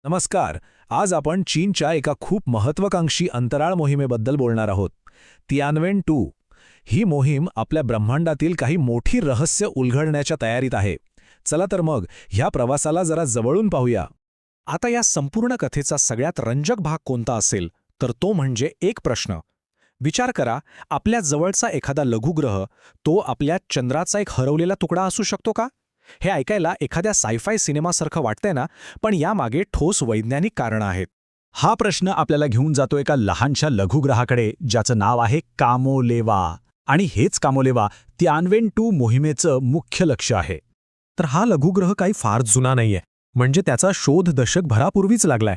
नमस्कार. आज आपण चीनच्या एका खूप महत्त्वाकांक्षी अंतराळ मोहिमेबद्दल बोलणार आहोत. तियानवेन-2 ही मोहीम आपल्या ब्रह्मांडातील काही मोठी रहस्य उलगडण्याच्या तयारीत आहे. चला तर मग ह्या प्रवासाला जरा जवळून पाहूया. आता या संपूर्ण कथेचा सगळ्यात रंजक भाग कोणता असेल तर तो म्हणजे एक प्रश्न. विचार करा, आपल्या जवळचा एखादा लघुग्रह तो आपल्या चंद्राचा एक हरवलेला तुकडा असू शकतो का? हे ऐकायला एखाद्या सायफाय सिनेमासारखं वाटतंय ना, पण यामागे ठोस वैज्ञानिक कारणं आहेत. हा प्रश्न आपल्याला घेऊन जातो एका लहानशा लघुग्रहाकडे ज्याचं नाव आहे कामोलेवा. आणि हेच कामोलेवा तियानवेन-2 मोहिमेचं मुख्य लक्ष आहे. तर हा लघुग्रह काही फार जुना नाहीये, म्हणजे त्याचा शोध दशकभरापूर्वीच लागलाय.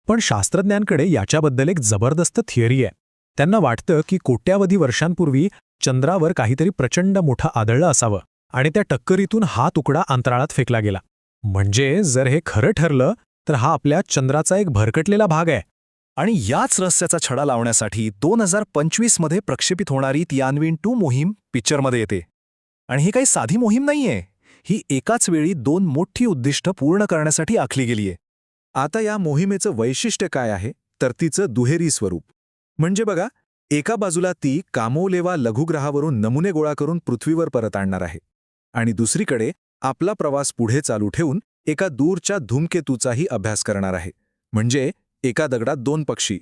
पण शास्त्रज्ञांकडे याच्याबद्दल एक जबरदस्त थिअरी आहे. त्यांना वाटतं की कोट्यावधी वर्षांपूर्वी चंद्रावर काहीतरी प्रचंड मोठं आदळलं असावं आणि त्या टक्करीतून हा तुकडा अंतराळात फेकला गेला. म्हणजे जर हे खरं ठरलं तर हा आपल्या चंद्राचा एक भरकटलेला भाग आहे. आणि याच रहस्याचा छडा लावण्यासाठी 2025 मध्ये प्रक्षेपित होणारी तियानवेन-2 मोहीम पिक्चरमध्ये येते. आणि ही काही साधी मोहीम नाहीये. ही एकाच वेळी 2 मोठी उद्दिष्ट पूर्ण करण्यासाठी आखली गेलीये. आता या मोहिमेचं वैशिष्ट्य काय आहे तर तिचं दुहेरी स्वरूप. म्हणजे बघा, एका बाजूला ती कामोलेवा लघुग्रहावरून नमुने गोळा करून पृथ्वीवर परत आणणार आहे, आणि दुसरीकडे आपला प्रवास पुढे चालू ठेवून एका दूरच्या धूमकेतूचाही अभ्यास करणार आहे. म्हणजे एका दगडात 2 पक्षी.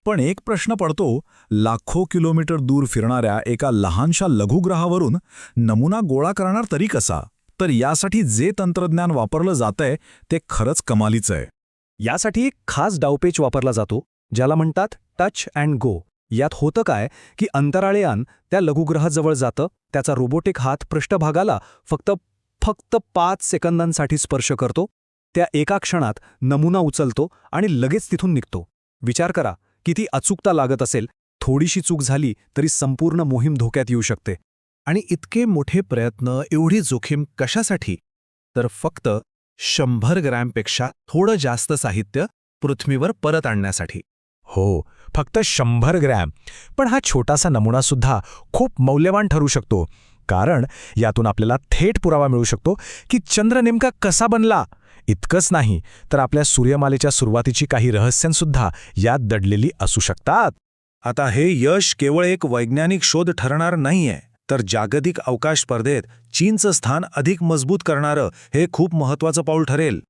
पण एक प्रश्न पडतो, लाखो किलोमीटर दूर फिरणाऱ्या एका लहानशा लघुग्रहावरून नमुना गोळा करणार तरी कसा? तर यासाठी जे तंत्रज्ञान वापरलं जातंय ते खरंच कमालीचं आहे. यासाठी एक खास डावपेच वापरला जातो, ज्याला म्हणतात टच अँड गो. यात होतं काय की अंतराळयान त्या लघुग्रहाजवळ जातं, त्याचा रोबोटिक हात पृष्ठभागाला फक्त 5 सेकंदांसाठी स्पर्श करतो. त्या एका क्षणात नमुना उचलतो आणि लगेच तिथून निघतो. विचार करा, किती अचूकता लागत असेल. थोडीशी चूक झाली तरी संपूर्ण मोहीम धोक्यात येऊ शकते. आणि इतके मोठे प्रयत्न, एवढी जोखीम कशासाठी? तर फक्त 100 ग्रॅमपेक्षा थोडं जास्त साहित्य पृथ्वीवर परत आणण्यासाठी. हो, फक्त 100 ग्रॅम. पण हा छोटासा नमुनासुद्धा खूप मौल्यवान ठरू शकतो, कारण यातून आपल्याला थेट पुरावा मिळू शकतो की चंद्र नेमका कसा बनला. इतकंच नाही तर आपल्या सूर्यमालेच्या सुरुवातीची काही रहस्यांसुद्धा यात दडलेली असू शकतात. आता हे यश केवळ एक वैज्ञानिक शोध ठरणार नाहीये, तर जागतिक अवकाश स्पर्धेत चीनचं स्थान अधिक मजबूत करणारं हे खूप महत्त्वाचं पाऊल ठरेल.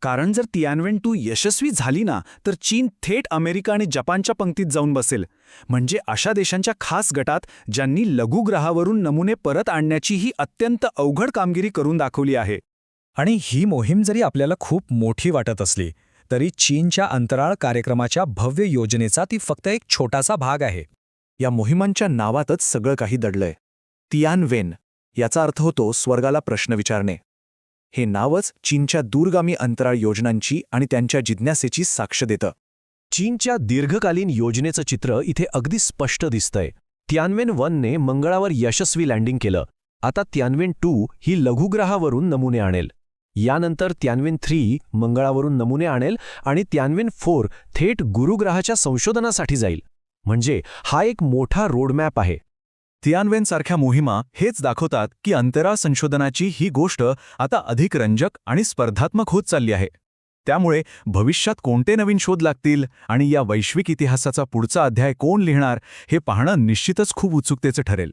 कारण जर तियानवेन-2 यशस्वी झाली ना, तर चीन थेट अमेरिका आणि जपानच्या पंक्तीत जाऊन बसेल. म्हणजे अशा देशांच्या खास गटात ज्यांनी लघुग्रहावरून नमुने परत आणण्याची ही अत्यंत अवघड कामगिरी करून दाखवली आहे. आणि ही मोहीम जरी आपल्याला खूप मोठी वाटत असली तरी चीनच्या अंतराळ कार्यक्रमाच्या भव्य योजनेचा ती फक्त एक छोटासा भाग आहे. या मोहिमांच्या नावातच सगळं काही दडलंय. तियानवेन याचा अर्थ होतो स्वर्गाला प्रश्न विचारणे. हे नावच चीनच्या दूरगामी अंतराळ योजनांची आणि त्यांच्या जिज्ञासेची साक्ष देतं. चीनच्या दीर्घकालीन योजनेचं चित्र इथे अगदी स्पष्ट दिसतंय. तियानवेन-1ने मंगळावर यशस्वी लँडिंग केलं. आता तियानवेन-2 ही लघुग्रहावरून नमुने आणेल. यानंतर तियानवेन-3 मंगळावरून नमुने आणेल आणि तियानवेन-4 थेट गुरुग्रहाच्या संशोधनासाठी जाईल. म्हणजे हा एक मोठा रोडमॅप आहे. तियानवेनसारख्या मोहिमा हेच दाखवतात की अंतराळ संशोधनाची ही गोष्ट आता अधिक रंजक आणि स्पर्धात्मक होत चालली आहे. त्यामुळे भविष्यात कोणते नवीन शोध लागतील आणि या वैश्विक इतिहासाचा पुढचा अध्याय कोण लिहिणार हे पाहणं निश्चितच खूप उत्सुकतेचं ठरेल.